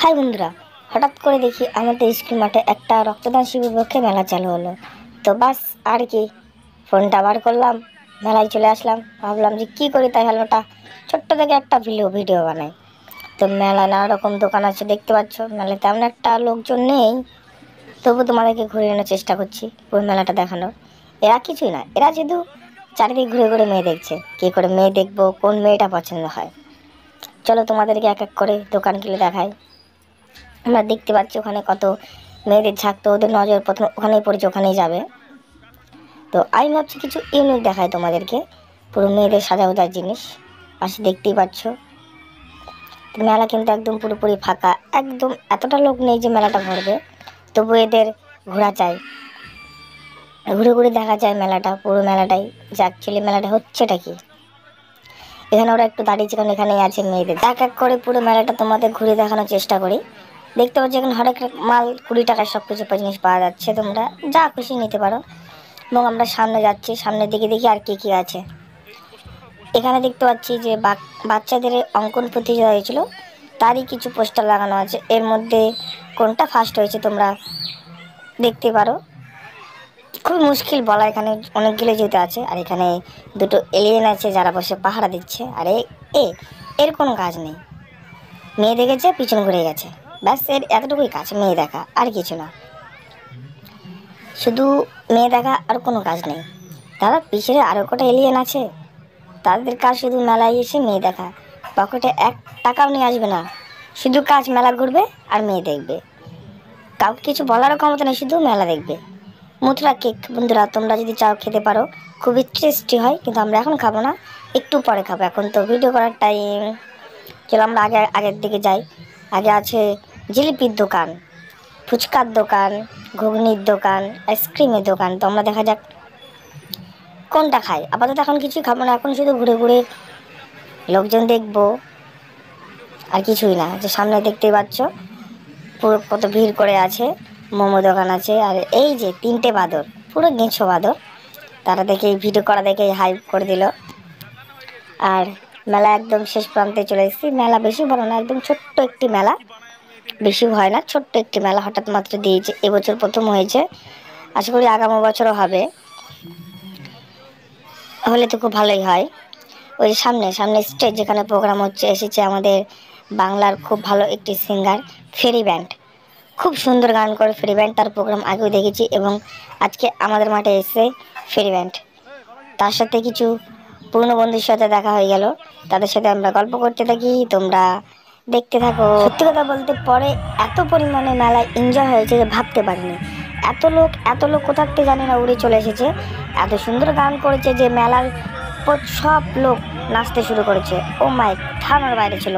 High বন্ধুরা, হঠাৎ করে দেখি আমাদের স্কুল মাঠে একটা রক্তদান শিবির পক্ষে মেলা চালু হলো। তো বাস আর কি, ফোনটা বার করলাম, মেলায় চলে আসলাম। ভাবলাম যে কী করি, তাই হলোটা ছোট্ট থেকে একটা ভিডিও বানাই। তো মেলায় নানা রকম দোকান আছে, দেখতে পাচ্ছ। মেলায় তেমন একটা লোকজন নেই, তবু তোমাদেরকে ঘুরে আনার চেষ্টা করছি পুরো মেলাটা দেখানোর। এরা কিছুই না, এরা শুধু চারিদিকে ঘুরে ঘুরে মেয়ে দেখছে। কী করে মেয়ে দেখবো, কোন মেয়েটা পছন্দ হয়। চলো তোমাদেরকে এক এক করে দোকান খুলে দেখাই। আমরা দেখতে পাচ্ছি ওখানে কত মেয়েদের ঝাঁক, তো ওদের নজর প্রথমে ওখানেই পড়েছে, ওখানেই যাবে। তো আমি ভাবছি কিছু ইউনিক দেখায় তোমাদেরকে, পুরো মেয়েদের সাজাগোজার জিনিস। পাশে দেখতেই পাচ্ছ মেলা কিন্তু একদম পুরোপুরি ফাঁকা, একদম এতটা লোক নেই যে মেলাটা ভরবে। তবু এদের ঘোরা চাই, ঘুরে ঘুরে দেখা যায় মেলাটা, পুরো মেলাটাই। যে অ্যাকচুয়ালি মেলাটা হচ্ছেটা কি। এখানে ওরা একটু দাঁড়িয়েছে, কারণ এখানেই আছে মেয়েদের। এক এক করে পুরো মেলাটা তোমাদের ঘুরে দেখানোর চেষ্টা করি। দেখতে পাচ্ছি এখানে হরেক মাল 20 টাকায় সব কিছু জিনিস পাওয়া যাচ্ছে, তোমরা যা খুশি নিতে পারো। এবং আমরা সামনে যাচ্ছি, সামনের দিকে দেখি আর কি আছে। এখানে দেখতে পাচ্ছি যে বাচ্চাদের অঙ্কন প্রতিযোগিতা হয়েছিল, তারই কিছু পোস্টার লাগানো আছে। এর মধ্যে কোনটা ফার্স্ট হয়েছে তোমরা দেখতে পারো। খুব মুশকিল বলা, এখানে অনেকগুলো যেতে আছে। আর এখানে দুটো এলিয়েন আছে যারা বসে পাহারা দিচ্ছে। আর এর কোনো কাজ নেই, মেয়ে দেখেছে পিছন ঘুরে গেছে, ব্যাস এর এতটুকুই কাজ, মেয়ে দেখা আর কিছু না। শুধু মেয়ে দেখা আর কোনো কাজ নেই। তারা পিছনে আরও কটা এলিয়েন আছে, তাদের কাজ শুধু মেলায় এসে মেয়ে দেখা। পকেটে 1 টাকাও নিয়ে আসবে না, শুধু কাজ মেলা ঘুরবে আর মেয়ে দেখবে। কাউকে কিছু বলারও ক্ষমতা নেই, শুধু মেলা দেখবে। মথুরা কেক বন্ধুরা, তোমরা যদি চাও খেতে পারো, খুবই টেস্টি হয়, কিন্তু আমরা এখন খাবো না, একটু পরে খাবো। এখন তো ভিডিও করার টাইম। চলো আমরা আগের দিকে যাই। আগে আছে জিলিপির দোকান, ফুচকার দোকান, ঘুগনির দোকান, আইসক্রিমের দোকান। তো আমরা দেখা যাক কোনটা খাই। আপাতত এখন কিছুই খাবো না, এখন শুধু ঘুরে ঘুরে লোকজন দেখবো আর কিছুই না। যে সামনে দেখতেই পাচ্ছ পুরো কত ভিড় করে আছে। মোমো দোকান আছে, আর এই যে 3টে বাঁদর, পুরো গেঁছো বাঁদর, তারা দেখে ভিডিও করা দেখে হাইপ করে দিল। আর মেলা একদম শেষ প্রান্তে চলে এসেছি। মেলা বেশি বড় না, একদম ছোট্ট একটি মেলা, বেশি হয় না, ছোট্ট একটি মেলা হঠাৎ মাত্র দিয়েছে। এবছর প্রথম হয়েছে, আশা করি আগামী বছরও হবে, হলে তো খুব ভালোই হয়। ওই সামনে স্টেজ যেখানে প্রোগ্রাম হচ্ছে, এসেছে আমাদের বাংলার খুব ভালো একটি সিঙ্গার ফেরি ব্যান্ড। খুব সুন্দর গান করে ফেরি ব্যান্ড, তার প্রোগ্রাম আগেও দেখেছি, এবং আজকে আমাদের মাঠে এসে ফেরি ব্যান্ড। তার সাথে কিছু পুরনো বন্ধুর সাথে দেখা হয়ে গেল, তাদের সাথে আমরা গল্প করতে থাকি, তোমরা দেখতে থাকো। সত্যি কথা বলতে পরে এত পরিমাণে মেলায় এনজয় হয়েছে যে ভাবতে পারিনি। এত লোক কোথা থেকে জানি না উড়ে চলে এসেছে। এত সুন্দর গান করেছে যে মেলার সব লোক নাচতে শুরু করেছে। ও মাই, ধারণার বাইরে ছিল।